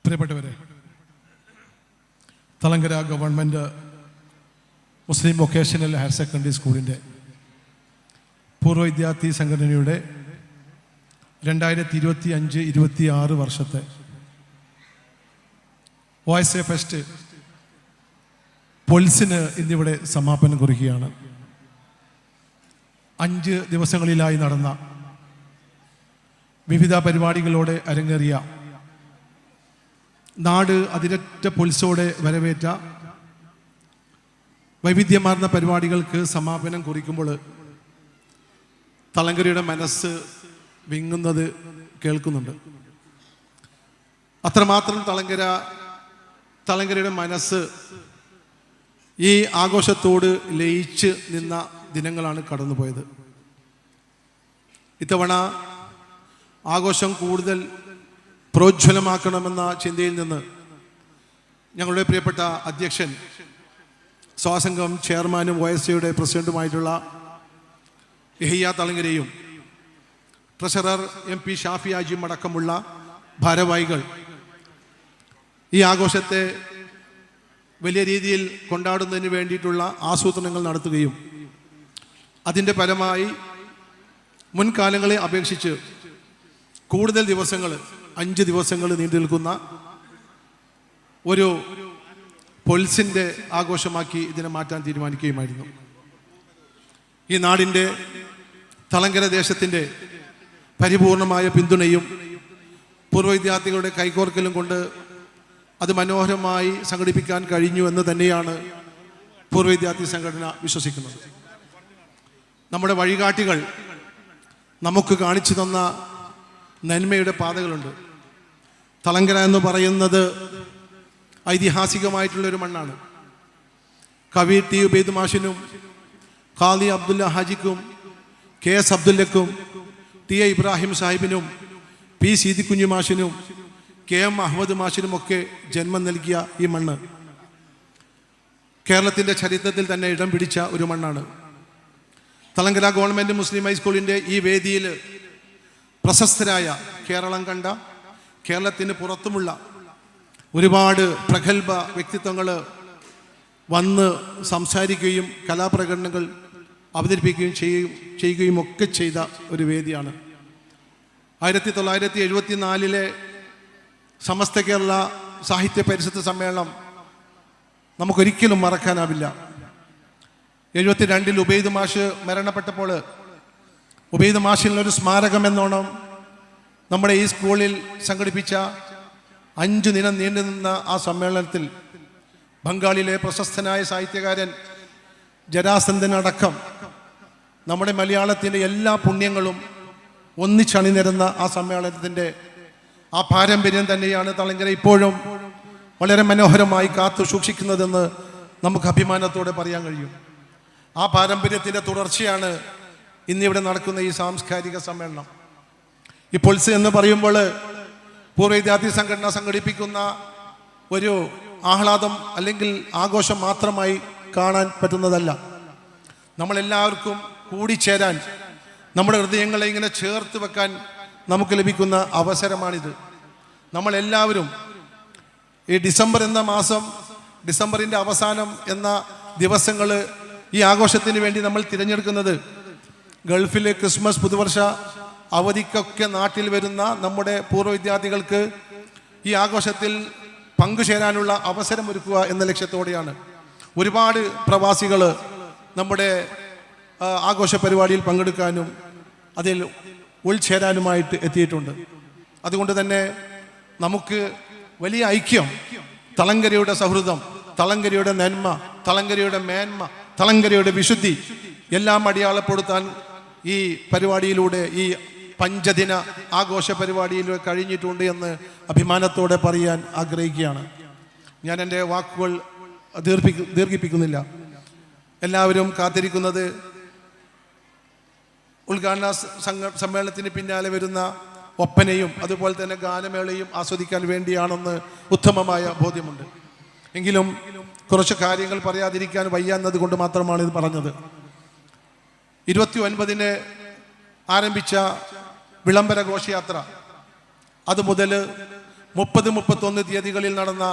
പ്രിയപ്പെട്ടവരെ, തളങ്കര ഗവൺമെൻറ് മുസ്ലിം vocational higher secondary സ്കൂളിൻ്റെ പൂർവ്വ വിദ്യാർത്ഥി സംഘടനയുടെ 2025-26 വർഷത്തെ വോയിസ് ഫെസ്റ്റ് പൊൽസിന് ഇന്നിവിടെ സമാപനം കുറിക്കുകയാണ്. 5 ദിവസങ്ങളിലായി നടന്ന വിവിധ പരിപാടികളോടെ അരങ്ങേറിയ നാട് അതിരറ്റ പൊൽസോടെ വരവേറ്റ വൈവിധ്യമാർന്ന പരിപാടികൾക്ക് സമാപനം കുറിക്കുമ്പോൾ തളങ്കരയുടെ മനസ്സ് വിങ്ങുന്നത് കേൾക്കുന്നുണ്ട്. അത്രമാത്രം തളങ്കരയുടെ മനസ്സ് ഈ ആഘോഷത്തോട് ലയിച്ച് നിന്ന ദിനങ്ങളാണ് കടന്നുപോയത്. ഇത്തവണ ആഘോഷം കൂടുതൽ പ്രോജ്വലമാക്കണമെന്ന ചിന്തയിൽ നിന്ന് ഞങ്ങളുടെ പ്രിയപ്പെട്ട അധ്യക്ഷൻ, സ്വാസംഘം ചെയർമാനും OSCയുടെ പ്രസിഡന്റുമായിട്ടുള്ള യഹിയ തളങ്കരയും ട്രഷറർ MP ഷാഫി ഹാജിയും അടക്കമുള്ള ഭാരവാഹികൾ ഈ ആഘോഷത്തെ വലിയ രീതിയിൽ കൊണ്ടാടുന്നതിന് വേണ്ടിയിട്ടുള്ള ആസൂത്രണങ്ങൾ നടത്തുകയും അതിൻ്റെ ഫലമായി മുൻകാലങ്ങളെ അപേക്ഷിച്ച് കൂടുതൽ ദിവസങ്ങൾ 5 ദിവസങ്ങൾ നീണ്ടു നിൽക്കുന്ന ഒരു പൊൽസിൻ്റെ ആഘോഷമാക്കി ഇതിനെ മാറ്റാൻ തീരുമാനിക്കുകയുമായിരുന്നു. ഈ നാടിൻ്റെ തളങ്കര ദേശത്തിൻ്റെ പരിപൂർണമായ പിന്തുണയും പൂർവ്വ വിദ്യാർത്ഥികളുടെ കൈകോർക്കലും കൊണ്ട് അത് മനോഹരമായി സംഘടിപ്പിക്കാൻ കഴിഞ്ഞു എന്ന് തന്നെയാണ് പൂർവ്വ വിദ്യാർത്ഥി സംഘടന വിശ്വസിക്കുന്നത്. നമ്മുടെ വഴികാട്ടികൾ നമുക്ക് കാണിച്ചു തന്ന നന്മയുടെ പാതകളുണ്ട്. തളങ്കര എന്ന് പറയുന്നത് ഐതിഹാസികമായിട്ടുള്ളൊരു മണ്ണാണ്. കവി T ഉബൈദ് മാഷിനും ഖാദി അബ്ദുല്ല ഹാജിക്കും KS അബ്ദുല്ലക്കും TA ഇബ്രാഹിം സാഹിബിനും P സീതിക്കുഞ്ഞു മാഷിനും KM അഹമ്മദ് മാഷിനുമൊക്കെ ജന്മം നൽകിയ ഈ മണ്ണ് കേരളത്തിൻ്റെ ചരിത്രത്തിൽ തന്നെ ഇടം പിടിച്ച ഒരു മണ്ണാണ്. തളങ്കര ഗവൺമെൻറ് മുസ്ലിം ഹൈസ്കൂളിൻ്റെ ഈ വേദിയിൽ പ്രശസ്തരായ, കേരളം കണ്ട, കേരളത്തിന് പുറത്തുമുള്ള ഒരുപാട് പ്രഗത്ഭ വ്യക്തിത്വങ്ങൾ വന്ന് സംസാരിക്കുകയും കലാപ്രകടനങ്ങൾ അവതരിപ്പിക്കുകയും ചെയ്യുകയും ഒക്കെ ചെയ്ത ഒരു വേദിയാണ്. 1974 സമസ്ത കേരള സാഹിത്യ പരിഷത്ത് സമ്മേളനം നമുക്കൊരിക്കലും മറക്കാനാവില്ല. 72 ഉബൈദ് മാഷ് മരണപ്പെട്ടപ്പോൾ ഉബൈദ് മാഷിനൊരു സ്മാരകം എന്നോണം നമ്മുടെ ഈ സ്കൂളിൽ സംഘടിപ്പിച്ച 5 ദിനം നീണ്ടുനിന്ന ആ സമ്മേളനത്തിൽ ബംഗാളിലെ പ്രശസ്തനായ സാഹിത്യകാരൻ ജരാസന്ധനടക്കം നമ്മുടെ മലയാളത്തിൻ്റെ എല്ലാ പുണ്യങ്ങളും ഒന്നിച്ചണിനിരന്ന ആ സമ്മേളനത്തിൻ്റെ ആ പാരമ്പര്യം തന്നെയാണ് തളങ്കര ഇപ്പോഴും വളരെ മനോഹരമായി കാത്തു സൂക്ഷിക്കുന്നതെന്ന് നമുക്ക് അഭിമാനത്തോടെ പറയാൻ കഴിയും. ആ പാരമ്പര്യത്തിൻ്റെ തുടർച്ചയാണ് ഇന്നിവിടെ നടക്കുന്ന ഈ സാംസ്കാരിക സമ്മേളനം. ഈ പൊൽസ് എന്ന് പറയുമ്പോൾ പൂർവ്വ വിദ്യാർത്ഥി സംഘടന സംഘടിപ്പിക്കുന്ന ഒരു ആഹ്ലാദം അല്ലെങ്കിൽ ആഘോഷം മാത്രമായി കാണാൻ പറ്റുന്നതല്ല. നമ്മളെല്ലാവർക്കും കൂടിച്ചേരാൻ, നമ്മുടെ ഹൃദയങ്ങളെ ഇങ്ങനെ ചേർത്ത് വെക്കാൻ നമുക്ക് ലഭിക്കുന്ന അവസരമാണിത്. നമ്മളെല്ലാവരും ഈ ഡിസംബർ എന്ന മാസം, ഡിസംബറിൻ്റെ അവസാനം എന്ന ദിവസങ്ങൾ ഈ ആഘോഷത്തിന് വേണ്ടി നമ്മൾ തിരഞ്ഞെടുക്കുന്നത് ഗൾഫിലെ ക്രിസ്മസ് പുതുവർഷ അവധിക്കൊക്കെ നാട്ടിൽ വരുന്ന നമ്മുടെ പൂർവ്വ വിദ്യാർത്ഥികൾക്ക് ഈ ആഘോഷത്തിൽ പങ്കുചേരാനുള്ള അവസരമൊരുക്കുക എന്ന ലക്ഷ്യത്തോടെയാണ്. ഒരുപാട് പ്രവാസികൾ നമ്മുടെ ആഘോഷ പരിപാടിയിൽ പങ്കെടുക്കാനും അതിൽ ഉൾച്ചേരാനുമായിട്ട് എത്തിയിട്ടുണ്ട്. അതുകൊണ്ട് തന്നെ നമുക്ക് വലിയ ഐക്യം, തളങ്കരയുടെ സൗഹൃദം, തളങ്കരയുടെ നന്മ, തളങ്കരയുടെ മേന്മ, തളങ്കരയുടെ വിശുദ്ധി എല്ലാം അടയാളപ്പെടുത്താൻ ഈ പരിപാടിയിലൂടെ, ഈ 5 ദിന ആഘോഷ പരിപാടിയിലൂടെ കഴിഞ്ഞിട്ടുണ്ട് എന്ന് അഭിമാനത്തോടെ പറയാൻ ആഗ്രഹിക്കുകയാണ്. ഞാൻ എൻ്റെ വാക്കുകൾ ദീർഘിപ്പിക്കുന്നില്ല. എല്ലാവരും കാത്തിരിക്കുന്നത് ഉദ്ഘാടന സമ്മേളനത്തിന് പിന്നാലെ വരുന്ന ഒപ്പനയും അതുപോലെ തന്നെ ഗാനമേളയും ആസ്വദിക്കാൻ വേണ്ടിയാണെന്ന് ഉത്തമമായ ബോധ്യമുണ്ട്. എങ്കിലും കുറച്ച് കാര്യങ്ങൾ പറയാതിരിക്കാൻ വയ്യ എന്നതുകൊണ്ട് മാത്രമാണ് ഇത് പറഞ്ഞത്. 29-ന് ആരംഭിച്ച വിളംബര ഘോഷയാത്ര അതുമുതൽ 30-31 തീയതികളിൽ നടന്ന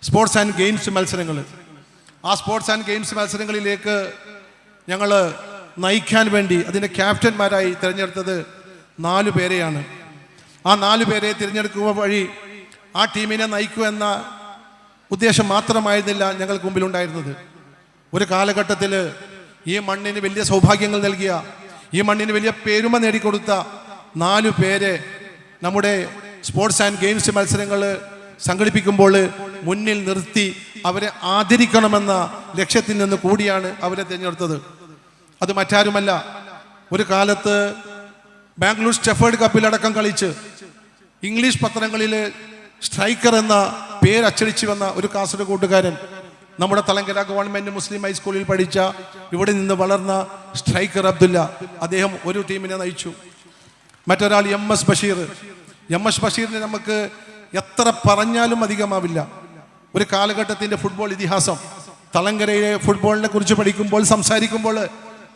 സ്പോർട്സ് ആൻഡ് ഗെയിംസ് മത്സരങ്ങൾ. ആ സ്പോർട്സ് ആൻഡ് ഗെയിംസ് മത്സരങ്ങളിലേക്ക് ഞങ്ങൾ നയിക്കാൻ വേണ്ടി അതിൻ്റെ ക്യാപ്റ്റന്മാരായി തിരഞ്ഞെടുത്തത് 4 പേരെയാണ്. ആ 4 പേരെ തിരഞ്ഞെടുക്കുക വഴി ആ ടീമിനെ നയിക്കുക എന്ന ഉദ്ദേശം മാത്രമായിരുന്നില്ല ഞങ്ങൾക്ക് മുമ്പിലുണ്ടായിരുന്നത്. ഒരു കാലഘട്ടത്തിൽ ഈ മണ്ണിന് വലിയ സൗഭാഗ്യങ്ങൾ നൽകിയ, ഈ മണ്ണിന് വലിയ പെരുമ നേടിക്കൊടുത്ത 4 പേരെ നമ്മുടെ സ്പോർട്സ് ആൻഡ് ഗെയിംസ് മത്സരങ്ങൾ സംഘടിപ്പിക്കുമ്പോൾ മുന്നിൽ നിർത്തി അവരെ ആദരിക്കണമെന്ന ലക്ഷ്യത്തിൽ നിന്ന് കൂടിയാണ് അവരെ തിരഞ്ഞെടുത്തത്. അത് മറ്റാരുമല്ല, ഒരു കാലത്ത് ബാംഗ്ലൂർ സ്റ്റെഫേർഡ് കപ്പിലടക്കം കളിച്ച് ഇംഗ്ലീഷ് പത്രങ്ങളിൽ സ്ട്രൈക്കർ എന്ന പേര് അച്ചടിച്ചു വന്ന ഒരു കാസർഗോഡുകാരൻ, നമ്മുടെ തളങ്കര ഗവൺമെന്റ് മുസ്ലിം ഹൈസ്കൂളിൽ പഠിച്ച, ഇവിടെ നിന്ന് വളർന്ന സ്ട്രൈക്കർ അബ്ദുല്ല, അദ്ദേഹം ഒരു ടീമിനെ നയിച്ചു. മറ്റൊരാൾ MS ബഷീർ. MS ബഷീറിനെ നമുക്ക് എത്ര പറഞ്ഞാലും അധികമാവില്ല. ഒരു കാലഘട്ടത്തിൻ്റെ ഫുട്ബോൾ ഇതിഹാസം. തളങ്കരയിലെ ഫുട്ബോളിനെ കുറിച്ച് പഠിക്കുമ്പോൾ, സംസാരിക്കുമ്പോൾ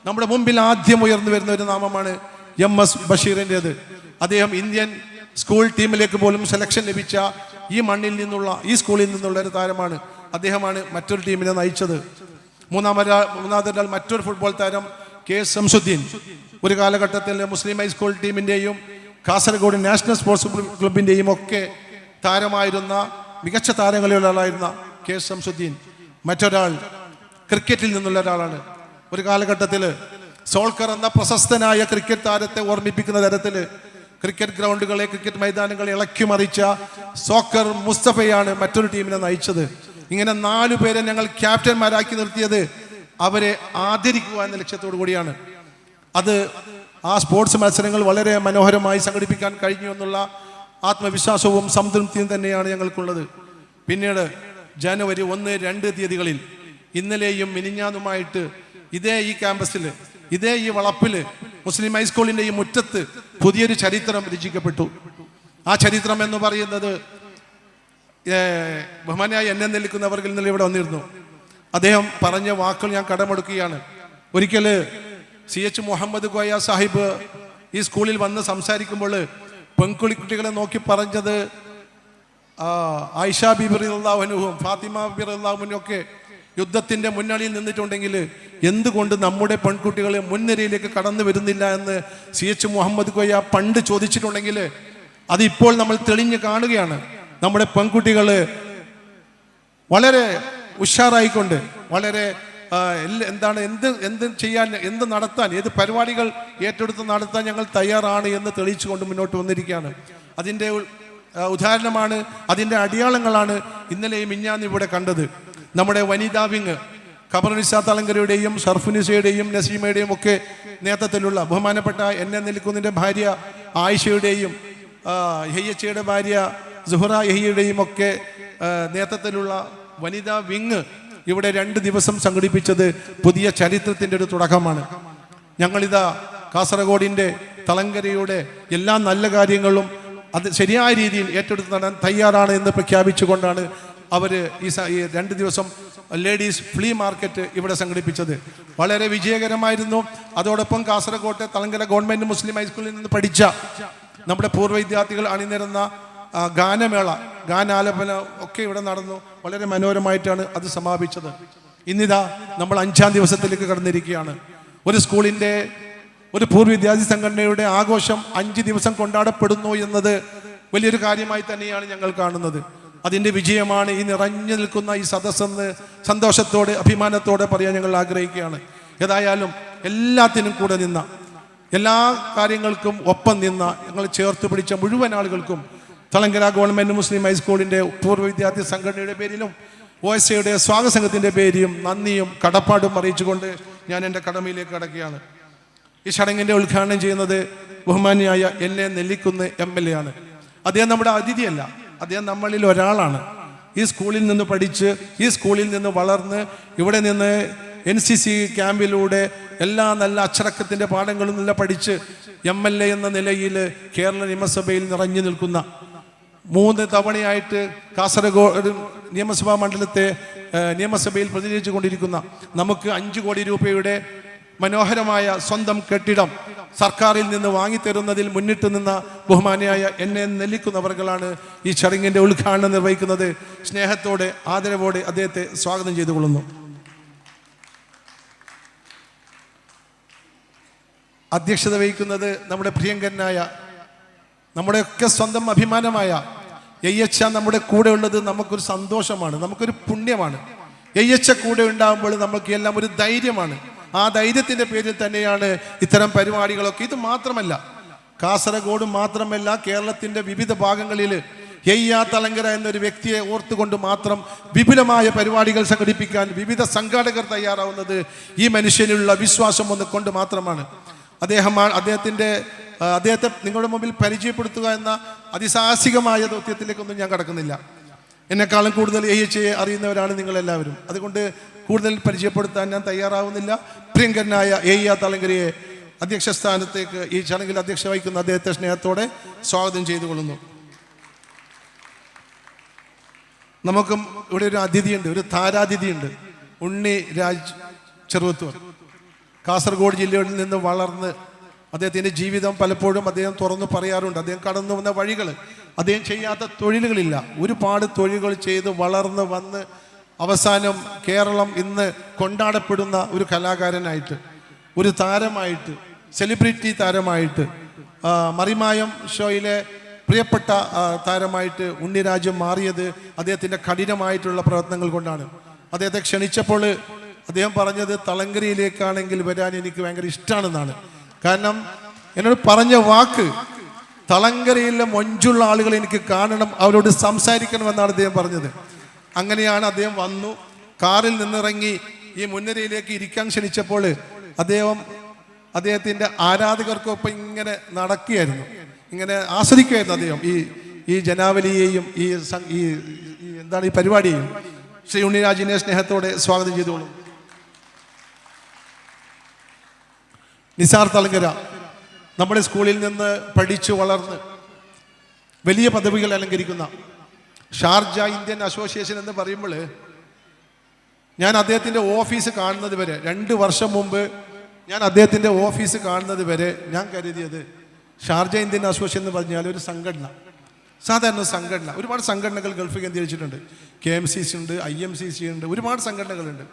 നമ്മുടെ മുമ്പിൽ ആദ്യം ഉയർന്നു വരുന്ന ഒരു നാമമാണ് MS ബഷീറിൻ്റേത്. അദ്ദേഹം ഇന്ത്യൻ സ്കൂൾ ടീമിലേക്ക് പോലും സെലക്ഷൻ ലഭിച്ച ഈ മണ്ണിൽ നിന്നുള്ള, ഈ സ്കൂളിൽ നിന്നുള്ള ഒരു താരമാണ്. അദ്ദേഹമാണ് മറ്റൊരു ടീമിനെ നയിച്ചത്. മൂന്നാമതൊരാൾ മറ്റൊരു ഫുട്ബോൾ താരം K ശംസുദ്ദീൻ. ഒരു കാലഘട്ടത്തിൽ മുസ്ലിം ഹൈസ്കൂൾ ടീമിൻ്റെയും കാസർഗോഡ് നാഷണൽ സ്പോർട്സ് ക്ലബിൻ്റെയും ഒക്കെ താരമായിരുന്ന, മികച്ച താരങ്ങളിൽ ഒരാളായിരുന്ന K ശംസുദ്ദീൻ. മറ്റൊരാൾ ക്രിക്കറ്റിൽ നിന്നുള്ള ഒരാളാണ്. ഒരു കാലഘട്ടത്തിൽ സോൾക്കർ എന്ന പ്രശസ്തനായ ക്രിക്കറ്റ് താരത്തെ ഓർമ്മിപ്പിക്കുന്ന തരത്തിൽ ക്രിക്കറ്റ് ഗ്രൗണ്ടുകളെ, ക്രിക്കറ്റ് മൈതാനങ്ങളെ ഇളക്കി മറിച്ച സോക്കർ മുസ്തഫയാണ് മറ്റൊരു ടീമിനെ നയിച്ചത്. ഇങ്ങനെ 4 പേരെ ഞങ്ങൾ ക്യാപ്റ്റന്മാരാക്കി നിർത്തിയത് അവരെ ആദരിക്കുക എന്ന ലക്ഷ്യത്തോടു കൂടിയാണ്. അത് ആ സ്പോർട്സ് മത്സരങ്ങൾ വളരെ മനോഹരമായി സംഘടിപ്പിക്കാൻ കഴിഞ്ഞു എന്നുള്ള ആത്മവിശ്വാസവും സംതൃപ്തിയും തന്നെയാണ് ഞങ്ങൾക്കുള്ളത്. പിന്നീട് ജനുവരി 1-2 തീയതികളിൽ, ഇന്നലെയും മിനിഞ്ഞാന്നുമായിട്ട് ഇതേ ഈ ക്യാമ്പസിൽ, ഇതേ ഈ വളപ്പിൽ, മുസ്ലിം ഹൈസ്കൂളിൻ്റെ ഈ മുറ്റത്ത് പുതിയൊരു ചരിത്രം രചിക്കപ്പെട്ടു. ആ ചരിത്രം എന്ന് പറയുന്നത്, ബഹുമാനായി എന്നെ നിൽക്കുന്നവർക്കിൽ നിന്ന് ഇവിടെ വന്നിരുന്നു. അദ്ദേഹം പറഞ്ഞ വാക്കുകൾ ഞാൻ കടമെടുക്കുകയാണ്. ഒരിക്കൽ CH മുഹമ്മദ് കോയ സാഹിബ് ഈ സ്കൂളിൽ വന്ന് സംസാരിക്കുമ്പോൾ പെൺകുട്ടികളെ നോക്കി പറഞ്ഞത്, ആയിഷ ബീബി റളിയല്ലാഹു അൻഹും ഫാത്തിമ ബീബി റളിയല്ലാഹു അൻഹും ഒക്കെ യുദ്ധത്തിൻ്റെ മുന്നണിയിൽ നിന്നിട്ടുണ്ടെങ്കിൽ എന്തുകൊണ്ട് നമ്മുടെ പെൺകുട്ടികൾ മുൻനിരയിലേക്ക് കടന്നു വരുന്നില്ല എന്ന് CH മുഹമ്മദ് കോയ പണ്ട് ചോദിച്ചിട്ടുണ്ടെങ്കിൽ അതിപ്പോൾ നമ്മൾ തെളിഞ്ഞു കാണുകയാണ്. നമ്മുടെ പെൺകുട്ടികൾ വളരെ ഉഷാറായിക്കൊണ്ട്, വളരെ എന്ത് ചെയ്യാൻ, എന്ത് നടത്താൻ, ഏത് പരിപാടികൾ ഏറ്റെടുത്ത് നടത്താൻ ഞങ്ങൾ തയ്യാറാണ് എന്ന് തെളിയിച്ചുകൊണ്ട് മുന്നോട്ട് വന്നിരിക്കുകയാണ്. അതിൻ്റെ ഉദാഹരണമാണ്, അതിൻ്റെ അടയാളങ്ങളാണ് ഇന്നലെയും മിഞ്ഞാന്ന് ഇവിടെ കണ്ടത്. നമ്മുടെ വനിതാ വിങ് ഖബറുനിസ തളങ്കരയുടെയും ഷർഫുനിസയുടെയും നസീമയുടെയും ഒക്കെ നേതൃത്വത്തിലുള്ള ബഹുമാനപ്പെട്ട എന്നെ നിൽക്കുന്നതിൻ്റെ ഭാര്യ ആയിഷയുടെയും യഹിയച്ചയുടെ ഭാര്യ സുഹറ യഹിയുടെയും ഒക്കെ നേതൃത്വത്തിലുള്ള വനിതാ വിങ് ഇവിടെ 2 ദിവസം സംഘടിപ്പിച്ചത് പുതിയ ചരിത്രത്തിൻ്റെ ഒരു തുടക്കമാണ്. ഞങ്ങളിതാ കാസർഗോഡിൻ്റെ തളങ്കരയുടെ എല്ലാ നല്ല കാര്യങ്ങളും അത് ശരിയായ രീതിയിൽ ഏറ്റെടുത്ത് നടത്താൻ തയ്യാറാണ് എന്ന് പ്രഖ്യാപിച്ചുകൊണ്ടാണ് അവർ ഈ 2 ദിവസം ലേഡീസ് ഫ്ലീ മാർക്കറ്റ് ഇവിടെ സംഘടിപ്പിച്ചത്. വളരെ വിജയകരമായിരുന്നു. അതോടൊപ്പം കാസർഗോട്ടെ തളങ്കര ഗവൺമെൻറ് മുസ്ലിം ഹൈസ്കൂളിൽ നിന്ന് പഠിച്ച നമ്മുടെ പൂർവ്വ വിദ്യാർത്ഥികൾ അണിനിരുന്ന ഗാനമേള, ഗാനാലാപന ഒക്കെ ഇവിടെ നടന്നു. വളരെ മനോഹരമായിട്ടാണ് അത് സമാപിച്ചത്. ഇന്നിതാ നമ്മൾ 5-ാം ദിവസത്തിലേക്ക് കടന്നിരിക്കുകയാണ്. ഒരു സ്കൂളിൻ്റെ, ഒരു പൂർവ്വ വിദ്യാർത്ഥി സംഘടനയുടെ ആഘോഷം 5 ദിവസം കൊണ്ടാടപ്പെടുന്നു എന്നത് വലിയൊരു കാര്യമായി തന്നെയാണ് ഞങ്ങൾ കാണുന്നത്. അതിൻ്റെ വിജയമാണ് ഈ നിറഞ്ഞു നിൽക്കുന്ന ഈ സദസ്സെന്ന് സന്തോഷത്തോടെ, അഭിമാനത്തോടെ പറയാൻ ഞങ്ങൾ ആഗ്രഹിക്കുകയാണ്. ഏതായാലും എല്ലാത്തിനും കൂടെ നിന്ന, എല്ലാ കാര്യങ്ങൾക്കും ഒപ്പം നിന്ന, ഞങ്ങൾ ചേർത്ത് പിടിച്ച മുഴുവൻ ആളുകൾക്കും തളങ്കര ഗവൺമെൻറ് മുസ്ലിം ഹൈസ്കൂളിൻ്റെ പൂർവ്വ വിദ്യാർത്ഥി സംഘടനയുടെ പേരിലും OSAയുടെ സ്വാഗത സംഘത്തിൻ്റെ പേരിലും നന്ദിയും കടപ്പാടും അറിയിച്ചുകൊണ്ട് ഞാൻ എൻ്റെ കടമയിലേക്ക് കടക്കുകയാണ്. ഈ ചടങ്ങിൻ്റെ ഉദ്ഘാടനം ചെയ്യുന്നത് ബഹുമാനിയായ എന്നെ നെല്ലിക്കുന്ന് MLA ആണ്. അദ്ദേഹം നമ്മുടെ അതിഥിയല്ല, അദ്ദേഹം നമ്മളിൽ ഒരാളാണ്. ഈ സ്കൂളിൽ നിന്ന് പഠിച്ച്, ഈ സ്കൂളിൽ നിന്ന് വളർന്ന്, ഇവിടെ നിന്ന് NCC ക്യാമ്പിലൂടെ എല്ലാ നല്ല അച്ചടക്കത്തിൻ്റെ പാഠങ്ങളും നല്ല പഠിച്ച് MLA എന്ന നിലയിൽ കേരള നിയമസഭയിൽ നിറഞ്ഞു നിൽക്കുന്ന, 3 തവണയായിട്ട് കാസർഗോഡ് നിയമസഭാ മണ്ഡലത്തെ നിയമസഭയിൽ പ്രതിനിധീകരിച്ചു കൊണ്ടിരിക്കുന്ന, നമുക്ക് 5 കോടി രൂപയുടെ മനോഹരമായ സ്വന്തം കെട്ടിടം സർക്കാരിൽ നിന്ന് വാങ്ങിത്തരുന്നതിൽ മുന്നിട്ട് നിന്ന ബഹുമാനിയായ എന്നെ നെല്ലിക്കുന്നവർകളാണ് ഈ ചടങ്ങിൻ്റെ ഉദ്ഘാടനം നിർവഹിക്കുന്നത്. സ്നേഹത്തോടെ ആദരവോടെ അദ്ദേഹത്തെ സ്വാഗതം ചെയ്തുകൊള്ളുന്നു. അധ്യക്ഷത വഹിക്കുന്നത് നമ്മുടെ പ്രിയങ്കരനായ നമ്മുടെയൊക്കെ സ്വന്തം അഭിമാനമായ എയ്യച്ച നമ്മുടെ കൂടെ ഉള്ളത് നമുക്കൊരു സന്തോഷമാണ്, നമുക്കൊരു പുണ്യമാണ്. എയ്യച്ച കൂടെ ഉണ്ടാകുമ്പോൾ നമുക്ക് എല്ലാം ഒരു ധൈര്യമാണ്. ആ ധൈര്യത്തിൻ്റെ പേരിൽ തന്നെയാണ് ഇത്തരം പരിപാടികളൊക്കെ. ഇത് മാത്രമല്ല, കാസർഗോഡ് മാത്രമല്ല, കേരളത്തിൻ്റെ വിവിധ ഭാഗങ്ങളിൽ എയ്യാ തലങ്കര എന്നൊരു വ്യക്തിയെ ഓർത്തുകൊണ്ട് മാത്രം വിപുലമായ പരിപാടികൾ സംഘടിപ്പിക്കാൻ വിവിധ സംഘാടകർ തയ്യാറാവുന്നത് ഈ മനുഷ്യനുള്ള വിശ്വാസം ഒന്ന് കൊണ്ട് മാത്രമാണ്. അദ്ദേഹത്തെ നിങ്ങളുടെ മുമ്പിൽ പരിചയപ്പെടുത്തുക എന്ന അതിസാഹസികമായ ദൗത്യത്തിലേക്കൊന്നും ഞാൻ കടക്കുന്നില്ല. എന്നെക്കാളും കൂടുതൽ എയ്യച്ചയെ അറിയുന്നവരാണ് നിങ്ങളെല്ലാവരും. അതുകൊണ്ട് കൂടുതൽ പരിചയപ്പെടുത്താൻ ഞാൻ തയ്യാറാവുന്നില്ല. പ്രിയങ്കരനായ എയ്യാ തലങ്കരയെ അധ്യക്ഷ സ്ഥാനത്തേക്ക് ഈ ചടങ്ങിൽ അധ്യക്ഷ വഹിക്കുന്ന അദ്ദേഹത്തെ സ്നേഹത്തോടെ സ്വാഗതം ചെയ്തുകൊള്ളുന്നു. നമുക്കും ഇവിടെ ഒരു അതിഥിയുണ്ട്, ഒരു താരാതിഥിയുണ്ട്. ഉണ്ണി രാജ് ചെറുവത്തൂർ. കാസർഗോഡ് ജില്ലയിൽ നിന്ന് വളർന്ന് അദ്ദേഹത്തിൻ്റെ ജീവിതം പലപ്പോഴും അദ്ദേഹം തുറന്നു പറയാറുണ്ട്. അദ്ദേഹം കടന്നു വന്ന വഴികൾ, അദ്ദേഹം ചെയ്യാത്ത തൊഴിലുകളില്ല. ഒരുപാട് തൊഴിലുകൾ ചെയ്ത് വളർന്ന് വന്ന് അവസാനം കേരളം ഇന്ന് കൊണ്ടാടപ്പെടുന്ന ഒരു കലാകാരനായിട്ട്, ഒരു താരമായിട്ട്, സെലിബ്രിറ്റി താരമായിട്ട്, മറിമായം ഷോയിലെ പ്രിയപ്പെട്ട താരമായിട്ട് ഉണ്ണിരാജ് മാറിയത് അദ്ദേഹത്തിൻ്റെ കഠിനമായിട്ടുള്ള പ്രവർത്തനങ്ങൾ കൊണ്ടാണ്. അദ്ദേഹത്തെ ക്ഷണിച്ചപ്പോൾ അദ്ദേഹം പറഞ്ഞത് തളങ്കരയിലേക്കാണെങ്കിൽ വരാൻ എനിക്ക് ഭയങ്കര ഇഷ്ടമാണെന്നാണ്. കാരണം എന്നോട് പറഞ്ഞ വാക്ക്, തളങ്കരയിലെ മൊഞ്ചുള്ള ആളുകൾ എനിക്ക് കാണണം, അവരോട് സംസാരിക്കണമെന്നാണ് അദ്ദേഹം പറഞ്ഞത്. അങ്ങനെയാണ് അദ്ദേഹം വന്നു, കാറിൽ നിന്നിറങ്ങി ഈ മുൻനിരയിലേക്ക് ഇരിക്കാൻ ക്ഷണിച്ചപ്പോൾ അദ്ദേഹത്തിൻ്റെ ആരാധകർക്കൊപ്പം ഇങ്ങനെ നടക്കുകയായിരുന്നു, ഇങ്ങനെ ആസ്വദിക്കുകയായിരുന്നു അദ്ദേഹം ഈ ജനാവലിയെയും ഈ എന്താണ് ഈ പരിപാടിയെയും. ശ്രീ ഉണ്ണിരാജിനെ സ്നേഹത്തോടെ സ്വാഗതം ചെയ്തോളും. നിസാർ തളങ്കര നമ്മുടെ സ്കൂളിൽ നിന്ന് പഠിച്ചു വളർന്ന് വലിയ പദവികൾ അലങ്കരിക്കുന്ന ഷാർജ ഇന്ത്യൻ അസോസിയേഷൻ എന്ന് പറയുമ്പോൾ ഞാൻ അദ്ദേഹത്തിൻ്റെ ഓഫീസ് കാണുന്നത് വരെ 2 വർഷം മുമ്പ് ഞാൻ അദ്ദേഹത്തിൻ്റെ ഓഫീസ് കാണുന്നത് വരെ ഞാൻ കരുതിയത് ഷാർജ ഇന്ത്യൻ അസോസിയേഷൻ എന്ന് പറഞ്ഞാൽ ഒരു സംഘടന, സാധാരണ സംഘടന. ഒരുപാട് സംഘടനകൾ ഗൾഫ് കേന്ദ്രീകരിച്ചിട്ടുണ്ട്. KMCC ഉണ്ട്, IMCC ഉണ്ട്, ഒരുപാട് സംഘടനകളുണ്ട്.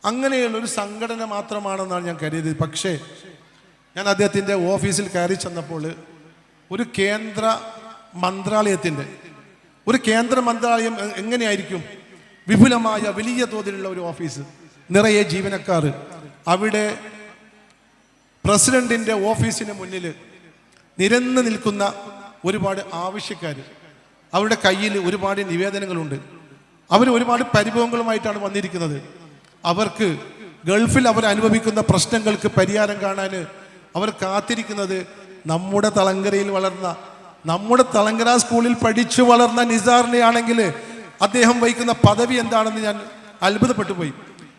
അങ്ങനെയുള്ള ഒരു സംഘടന മാത്രമാണെന്നാണ് ഞാൻ കരുതിയത്. പക്ഷേ ഞാൻ അദ്ദേഹത്തിൻ്റെ ഓഫീസിൽ കയറി ചെന്നപ്പോൾ ഒരു കേന്ദ്ര മന്ത്രാലയം എങ്ങനെയായിരിക്കും, വിപുലമായ വലിയ തോതിലുള്ള ഒരു ഓഫീസ്, നിറയെ ജീവനക്കാർ, അവിടെ പ്രസിഡന്റിൻ്റെ ഓഫീസിന് മുന്നിൽ നിരന്ന് നിൽക്കുന്ന ഒരുപാട് ആവശ്യക്കാർ, അവരുടെ കയ്യിൽ ഒരുപാട് നിവേദനങ്ങളുണ്ട്, അവർ ഒരുപാട് പരിഭവങ്ങളുമായിട്ടാണ് വന്നിരിക്കുന്നത്. അവർക്ക് ഗൾഫിൽ അവർ അനുഭവിക്കുന്ന പ്രശ്നങ്ങൾക്ക് പരിഹാരം കാണാൻ അവർ കാത്തിരിക്കുന്നത് നമ്മുടെ തളങ്കരയിൽ വളർന്ന, നമ്മുടെ തളങ്കര സ്കൂളിൽ പഠിച്ചു വളർന്ന നിസാറിനെയാണെങ്കിൽ അദ്ദേഹം വഹിക്കുന്ന പദവി എന്താണെന്ന് ഞാൻ അത്ഭുതപ്പെട്ടു പോയി.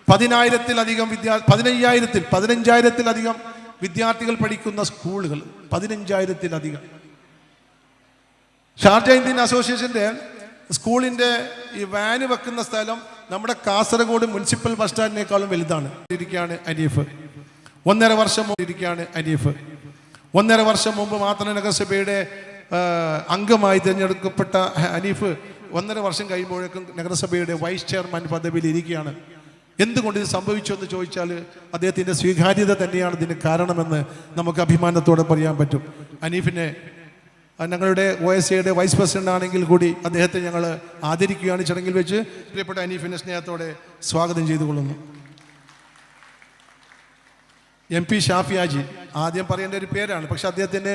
15,000-15,000-15,000-ലധികം വിദ്യാർത്ഥികൾ പഠിക്കുന്ന സ്കൂളുകൾ, 15,000-ലധികം. ഷാർജ ഇന്ത്യൻ അസോസിയേഷൻ്റെ സ്കൂളിൻ്റെ ഈ വാന് വെക്കുന്ന സ്ഥലം നമ്മുടെ കാസർഗോഡ് മുനിസിപ്പൽ ബസ് സ്റ്റാൻഡിനേക്കാളും വലുതാണ്. ഇരിക്കുകയാണ് അനീഫ്. 1.5 വർഷം മുമ്പ് ഇരിക്കുകയാണ് അനീഫ്. 1.5 വർഷം മുമ്പ് മാത്രം നഗരസഭയുടെ അംഗമായി തിരഞ്ഞെടുക്കപ്പെട്ട അനീഫ് 1.5 വർഷം കഴിയുമ്പോഴേക്കും നഗരസഭയുടെ വൈസ് ചെയർമാൻ പദവിയിൽ ഇരിക്കുകയാണ്. എന്തുകൊണ്ട് ഇത് സംഭവിച്ചു എന്ന് ചോദിച്ചാൽ അദ്ദേഹത്തിൻ്റെ സ്വീകാര്യത തന്നെയാണ് ഇതിന് കാരണമെന്ന് നമുക്ക് അഭിമാനത്തോടെ പറയാൻ പറ്റും. അനീഫിനെ ഞങ്ങളുടെ OSAയുടെ വൈസ് പ്രസിഡന്റ് ആണെങ്കിൽ കൂടി അദ്ദേഹത്തെ ഞങ്ങൾ ആദരിക്കുകയാണ് ചടങ്ങിൽ വെച്ച്. പ്രിയപ്പെട്ട അനീഫിനെ സ്നേഹത്തോടെ സ്വാഗതം ചെയ്തുകൊള്ളുന്നു. MP ഷാഫി ഹാജി, ആദ്യം പറയേണ്ട ഒരു പേരാണ്, പക്ഷെ അദ്ദേഹത്തിന്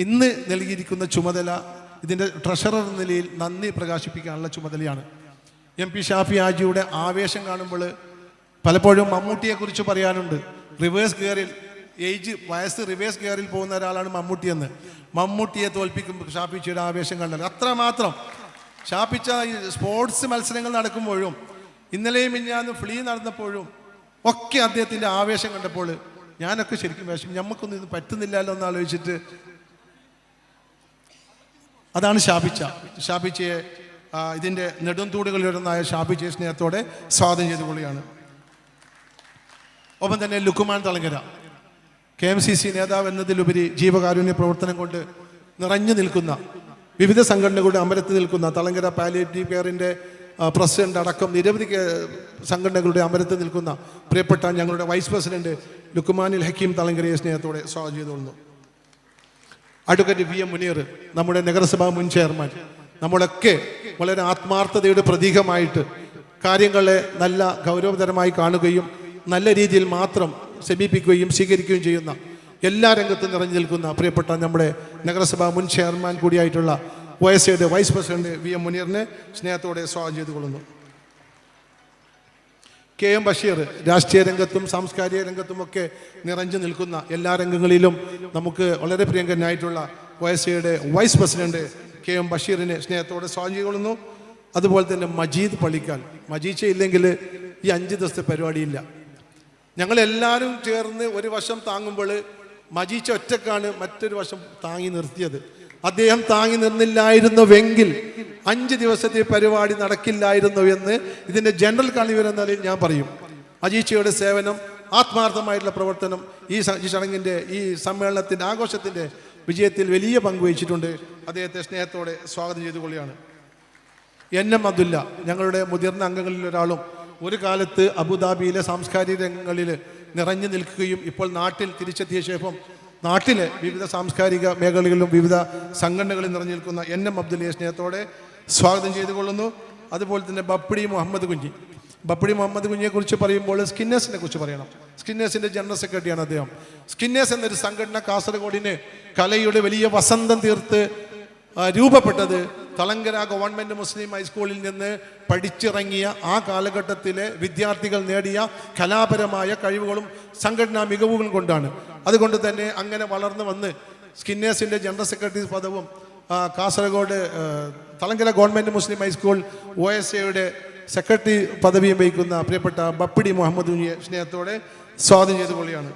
ഇന്ന് നൽകിയിരിക്കുന്ന ചുമതല ഇതിൻ്റെ ട്രഷറർ എന്ന നിലയിൽ നന്ദി പ്രകാശിപ്പിക്കാനുള്ള ചുമതലയാണ്. MP ഷാഫി ഹാജിയുടെ ആവേശം കാണുമ്പോൾ പലപ്പോഴും മമ്മൂട്ടിയെക്കുറിച്ച് പറയാനുണ്ട്. വയസ്സ് റിവേഴ്സ് ഗിയറിൽ പോകുന്ന ഒരാളാണ് മമ്മൂട്ടിയെന്ന്. മമ്മൂട്ടിയെ തോൽപ്പിക്കുമ്പോൾ ഷാഫിച്ചിയുടെ ആവേശം കണ്ടത് അത്രമാത്രം. ഷാഫിച്ച സ്പോർട്സ് മത്സരങ്ങൾ നടക്കുമ്പോഴും ഇന്നലെയും മിഞ്ഞാന്ന് ഫ്ലീ നടന്നപ്പോഴും ഒക്കെ അദ്ദേഹത്തിൻ്റെ ആവേശം കണ്ടപ്പോൾ ഞാനൊക്കെ ശരിക്കും വിഷമം, നമുക്കൊന്നും ഇത് പറ്റുന്നില്ലല്ലോ എന്ന് ആലോചിച്ചിട്ട്. അതാണ് ഷാഫിച്ചയെ ഇതിൻ്റെ നെടുംതൂടുകളിലൊന്നായ ഷാഫിച്ചയെ സ്നേഹത്തോടെ സ്വാഗതം ചെയ്തുകൊള്ളുകയാണ്. ഒപ്പം തന്നെ ലുക്കുമാൻ തളങ്കര KMCC നേതാവ് എന്നതിലുപരി ജീവകാരുണ്യ പ്രവർത്തനം കൊണ്ട് നിറഞ്ഞു നിൽക്കുന്ന വിവിധ സംഘടനകളുടെ അമരത്ത് നിൽക്കുന്ന തളങ്കര പാലിയേറ്റീവ് കെയറിൻ്റെ പ്രസിഡന്റ് അടക്കം നിരവധി സംഘടനകളുടെ അമരത്ത് നിൽക്കുന്ന പ്രിയപ്പെട്ട ഞങ്ങളുടെ വൈസ് പ്രസിഡന്റ് ലുക്കുമാനിൽ ഹക്കീം തളങ്കരയെ സ്നേഹത്തോടെ സ്വാഗതം ചെയ്തുകൊള്ളുന്നു. അഡ്വക്കേറ്റ് VM മുനീർ, നമ്മുടെ നഗരസഭാ മുൻ ചെയർമാൻ, നമ്മളൊക്കെ വളരെ ആത്മാർത്ഥതയുടെ പ്രതീകമായിട്ട് കാര്യങ്ങളെ നല്ല ഗൗരവതരമായി കാണുകയും നല്ല രീതിയിൽ മാത്രം സമീപിക്കുകയും സ്വീകരിക്കുകയും ചെയ്യുന്ന എല്ലാ രംഗത്തും നിറഞ്ഞു നിൽക്കുന്ന പ്രിയപ്പെട്ട നമ്മുടെ നഗരസഭാ മുൻ ചെയർമാൻ കൂടിയായിട്ടുള്ള OSAയുടെ വൈസ് പ്രസിഡന്റ് VM മുനീറിനെ സ്നേഹത്തോടെ സ്വാഗതം ചെയ്തുകൊള്ളുന്നു. KM ബഷീർ, രാഷ്ട്രീയ രംഗത്തും സാംസ്കാരിക രംഗത്തുമൊക്കെ നിറഞ്ഞു നിൽക്കുന്ന എല്ലാ രംഗങ്ങളിലും നമുക്ക് വളരെ പ്രിയങ്കരനായിട്ടുള്ള OSAയുടെ വൈസ് പ്രസിഡന്റ് KM ബഷീറിനെ സ്നേഹത്തോടെ സ്വാഗതം ചെയ്തുകൊള്ളുന്നു. അതുപോലെ തന്നെ മജീദ് പള്ളിക്കാൽ, മജീച്ച ഇല്ലെങ്കിൽ ഈ 5 ദിവസത്തെ പരിപാടിയില്ല. ഞങ്ങളെല്ലാവരും ചേർന്ന് ഒരു വശം താങ്ങുമ്പോൾ മജീച്ച ഒറ്റക്കാണ് മറ്റൊരു വശം താങ്ങി നിർത്തിയത്. അദ്ദേഹം താങ്ങി നിന്നില്ലായിരുന്നുവെങ്കിൽ 5 ദിവസത്തെ പരിപാടി നടക്കില്ലായിരുന്നു എന്ന് ഇതിൻ്റെ ജനറൽ കൺവീനർ എന്ന നിലയിൽ ഞാൻ പറയും. മജീച്ചയുടെ സേവനം, ആത്മാർത്ഥമായിട്ടുള്ള പ്രവർത്തനം ഈ ചടങ്ങിൻ്റെ, ഈ സമ്മേളനത്തിൻ്റെ, ആഘോഷത്തിൻ്റെ വിജയത്തിൽ വലിയ പങ്ക് വഹിച്ചിട്ടുണ്ട്. അദ്ദേഹത്തെ സ്നേഹത്തോടെ സ്വാഗതം ചെയ്തുകൊള്ളുകയാണ്. NM അബ്ദുല്ല, ഞങ്ങളുടെ മുതിർന്ന അംഗങ്ങളിൽ ഒരാളും ഒരു കാലത്ത് അബുദാബിയിലെ സാംസ്കാരിക രംഗങ്ങളിൽ നിറഞ്ഞു നിൽക്കുകയും ഇപ്പോൾ നാട്ടിൽ തിരിച്ചെത്തിയ ശേഷം നാട്ടിലെ വിവിധ സാംസ്കാരിക മേഖലകളിലും വിവിധ സംഘടനകളിൽ നിറഞ്ഞു നിൽക്കുന്ന NM അബ്ദുല്ലയെ സ്നേഹത്തോടെ സ്വാഗതം ചെയ്തുകൊള്ളുന്നു. അതുപോലെ തന്നെ ബപ്പിടി മുഹമ്മദ് കുഞ്ഞിയെ കുറിച്ച് പറയുമ്പോൾ സ്കിന്നേഴ്സിനെ കുറിച്ച് പറയണം. സ്കിന്നേഴ്സിൻ്റെ ജനറൽ സെക്രട്ടറിയാണ് അദ്ദേഹം. സ്കിന്നേഴ്സ് എന്നൊരു സംഘടന കാസർഗോഡിന് കലയുടെ വലിയ വസന്തം തീർത്ത് രൂപപ്പെട്ടത് തളങ്കര ഗവൺമെൻറ് മുസ്ലിം ഹൈസ്കൂളിൽ നിന്ന് പഠിച്ചിറങ്ങിയ ആ കാലഘട്ടത്തിലെ വിദ്യാർത്ഥികൾ നേടിയ കലാപരമായ കഴിവുകളും സംഘടനാ മികവുകളും കൊണ്ടാണ്. അതുകൊണ്ട് തന്നെ അങ്ങനെ വളർന്നു വന്ന് സ്കിന്നേഴ്സിൻ്റെ ജനറൽ സെക്രട്ടറി പദവും കാസർഗോഡ് തളങ്കര ഗവൺമെൻറ് മുസ്ലിം ഹൈസ്കൂൾ OSAയുടെ സെക്രട്ടറി പദവിയും വഹിക്കുന്ന പ്രിയപ്പെട്ട ബപ്പിടി മുഹമ്മദ് കുഞ്ഞിയെ സ്നേഹത്തോടെ സ്വാഗതം ചെയ്തുകൊള്ളുകയാണ്.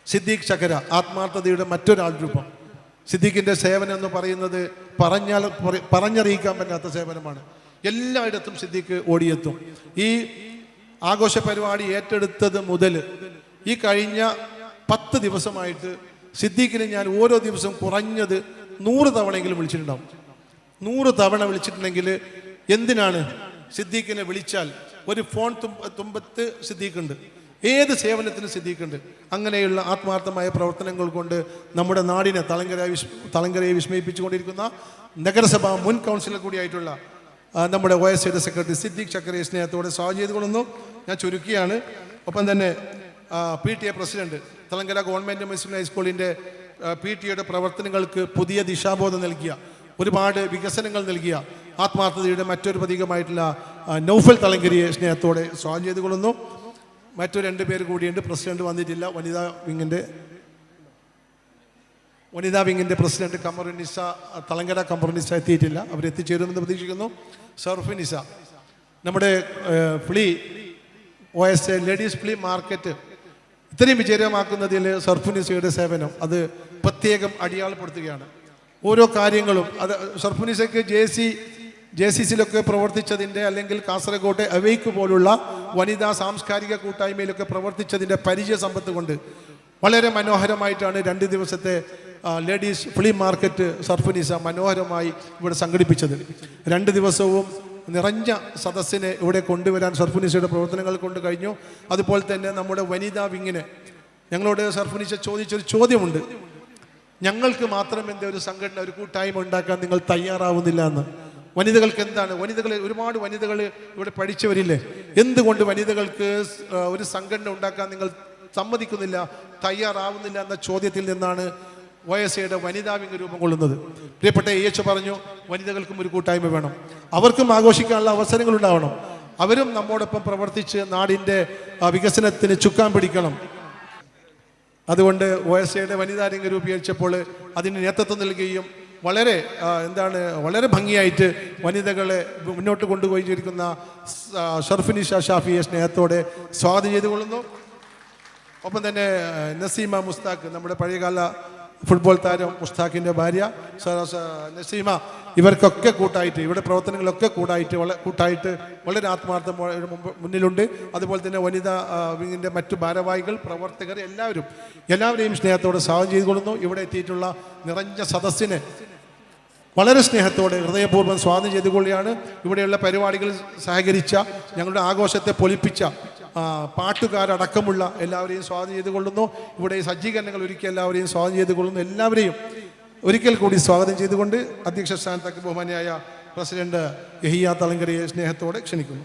സിദ്ദീഖ് ചക്കര, ആത്മാർത്ഥതയുടെ മറ്റൊരാൾ രൂപം. സിദ്ദീഖിൻ്റെ സേവനം എന്ന് പറയുന്നത് പറഞ്ഞറിയിക്കാൻ പറ്റാത്ത സേവനമാണ്. എല്ലായിടത്തും സിദ്ദീഖ് ഓടിയെത്തും. ഈ ആഘോഷ പരിപാടി ഏറ്റെടുത്തത് മുതൽ ഈ കഴിഞ്ഞ 10 ദിവസമായിട്ട് സിദ്ദീഖിനെ ഞാൻ ഓരോ ദിവസവും കുറഞ്ഞത് 100 തവണയെങ്കിലും വിളിച്ചിട്ടുണ്ടാവും. 100 തവണ വിളിച്ചിട്ടുണ്ടെങ്കിൽ എന്തിനാണ്? സിദ്ദീഖിനെ വിളിച്ചാൽ ഒരു ഫോൺ തുമ്പത്ത് സിദ്ദീഖുണ്ട്, ഏത് സേവനത്തിനും സിദ്ദീഖുണ്ട്. അങ്ങനെയുള്ള ആത്മാർത്ഥമായ പ്രവർത്തനങ്ങൾ കൊണ്ട് നമ്മുടെ നാടിനെ തളങ്കരയെ വിസ്മയിപ്പിച്ചുകൊണ്ടിരിക്കുന്ന നഗരസഭ മുൻ കൗൺസിലർ കൂടിയായിട്ടുള്ള നമ്മുടെ OSAയുടെ സെക്രട്ടറി സിദ്ദീഖ് ചക്കരയെ സ്നേഹത്തോടെ സ്വാഗതം ചെയ്തുകൊള്ളുന്നു. ഞാൻ ചുരുക്കിയാണ്. ഒപ്പം തന്നെ PTA പ്രസിഡന്റ്, തളങ്കര ഗവൺമെൻറ് മുസ്ലിം ഹൈസ്കൂളിൻ്റെ PTA പ്രവർത്തനങ്ങൾക്ക് പുതിയ ദിശാബോധം നൽകിയ, ഒരുപാട് വികസനങ്ങൾ നൽകിയ ആത്മാർത്ഥതയുടെ മറ്റൊരു പ്രതീകമായിട്ടുള്ള നൗഫൽ തളങ്കരിയെ സ്നേഹത്തോടെ സ്വാഗതം ചെയ്തുകൊള്ളുന്നു. മറ്റു 2 പേര് കൂടിയുണ്ട്. പ്രസിഡന്റ് വന്നിട്ടില്ല. വനിതാ വിങ്ങിൻ്റെ പ്രസിഡന്റ് കമറുന്നിസ, തളങ്കര കമറുന്നിസ എത്തിയിട്ടില്ല. അവരെത്തിച്ചേരുമെന്ന് പ്രതീക്ഷിക്കുന്നു. സർഫുനിസ, നമ്മുടെ flea OSA ladies flea market ഇത്രയും വിജയമാക്കുന്നതിൽ സർഫുനിസയുടെ സേവനം അത് പ്രത്യേകം അടിയാളപ്പെടുത്തുകയാണ്. ഓരോ കാര്യങ്ങളും അത് സർഫുനിസയ്ക്ക് JCCയിലൊക്കെ പ്രവർത്തിച്ചതിൻ്റെ, അല്ലെങ്കിൽ കാസർഗോട്ടെ അവൈക്ക് പോലുള്ള വനിതാ സാംസ്കാരിക കൂട്ടായ്മയിലൊക്കെ പ്രവർത്തിച്ചതിൻ്റെ പരിചയ സമ്പത്ത് കൊണ്ട് വളരെ മനോഹരമായിട്ടാണ് 2 ദിവസത്തെ ലേഡീസ് ഫ്ലീ മാർക്കറ്റ് സർഫുനിസ മനോഹരമായി ഇവിടെ സംഘടിപ്പിച്ചത്. 2 ദിവസവും നിറഞ്ഞ സദസ്സിനെ ഇവിടെ കൊണ്ടുവരാൻ സർഫുനിസയുടെ പ്രവർത്തനങ്ങൾ കൊണ്ട് കഴിഞ്ഞു. അതുപോലെ തന്നെ നമ്മുടെ വനിതാ വിങ്ങിന് ഞങ്ങളോട് സർഫുനിസ ചോദിച്ചൊരു ചോദ്യമുണ്ട്. ഞങ്ങൾക്ക് മാത്രം എന്താ ഒരു സംഘടന, ഒരു കൂട്ടായ്മ ഉണ്ടാക്കാൻ നിങ്ങൾ തയ്യാറാവുന്നില്ല എന്ന്. വനിതകൾക്ക് എന്താണ്? ഒരുപാട് വനിതകൾ ഇവിടെ പഠിച്ചവരില്ലേ? എന്തുകൊണ്ട് വനിതകൾക്ക് ഒരു സംഘടന ഉണ്ടാക്കാൻ നിങ്ങൾ സമ്മതിക്കുന്നില്ല, തയ്യാറാവുന്നില്ല എന്ന ചോദ്യത്തിൽ നിന്നാണ് OSAയുടെ വനിതാ വിങ് രൂപം കൊള്ളുന്നത്. പ്രിയപ്പെട്ട AH പറഞ്ഞു, വനിതകൾക്കും ഒരു കൂട്ടായ്മ വേണം, അവർക്കും ആഘോഷിക്കാനുള്ള അവസരങ്ങൾ ഉണ്ടാവണം, അവരും നമ്മോടൊപ്പം പ്രവർത്തിച്ച് നാടിൻ്റെ വികസനത്തിന് ചുക്കാൻ പിടിക്കണം. അതുകൊണ്ട് OSAയുടെ വനിതാ രംഗ രൂപീകരിച്ചപ്പോൾ അതിന് നേതൃത്വം നൽകുകയും വളരെ ഭംഗിയായിട്ട് വനിതകളെ മുന്നോട്ട് കൊണ്ടുപോയിരിക്കുന്ന ഷർഫുനിസ ഷാഫിയെ സ്നേഹത്തോടെ സ്വാഗതം ചെയ്തുകൊള്ളുന്നു. ഒപ്പം തന്നെ നസീമ മുസ്താഖ്, നമ്മുടെ പഴയകാല ഫുട്ബോൾ താരം മുസ്താഖിൻ്റെ ഭാര്യ നസീമ, ഇവർക്കൊക്കെ കൂട്ടായിട്ട് ഇവിടെ പ്രവർത്തനങ്ങളൊക്കെ കൂട്ടായിട്ട് വളരെ ആത്മാർത്ഥം മുന്നിലുണ്ട്. അതുപോലെ തന്നെ വനിതാ വിങ്ങിൻ്റെ മറ്റു ഭാരവാഹികൾ, പ്രവർത്തകർ എല്ലാവരെയും സ്നേഹത്തോടെ സ്വാഗതം ചെയ്തുകൊള്ളുന്നു. ഇവിടെ എത്തിയിട്ടുള്ള നിറഞ്ഞ സദസ്സിനെ വളരെ സ്നേഹത്തോടെ ഹൃദയപൂർവ്വം സ്വാഗതം ചെയ്തുകൊള്ളുകയാണ്. ഇവിടെയുള്ള പരിപാടികൾ സഹകരിച്ച, ഞങ്ങളുടെ ആഘോഷത്തെ പൊലിപ്പിച്ച പാട്ടുകാരടക്കമുള്ള എല്ലാവരെയും സ്വാഗതം ചെയ്തുകൊള്ളുന്നു. ഇവിടെ സജ്ജീകരണങ്ങൾ ഒരുക്കി എല്ലാവരെയും സ്വാഗതം ചെയ്തുകൊള്ളുന്നു. എല്ലാവരെയും ഒരിക്കൽ കൂടി സ്വാഗതം ചെയ്തുകൊണ്ട് അധ്യക്ഷ സ്ഥാനത്തേക്ക് ബഹുമാനിയായ പ്രസിഡന്റ് യഹിയ തളങ്കരയെ സ്നേഹത്തോടെ ക്ഷണിക്കുന്നു.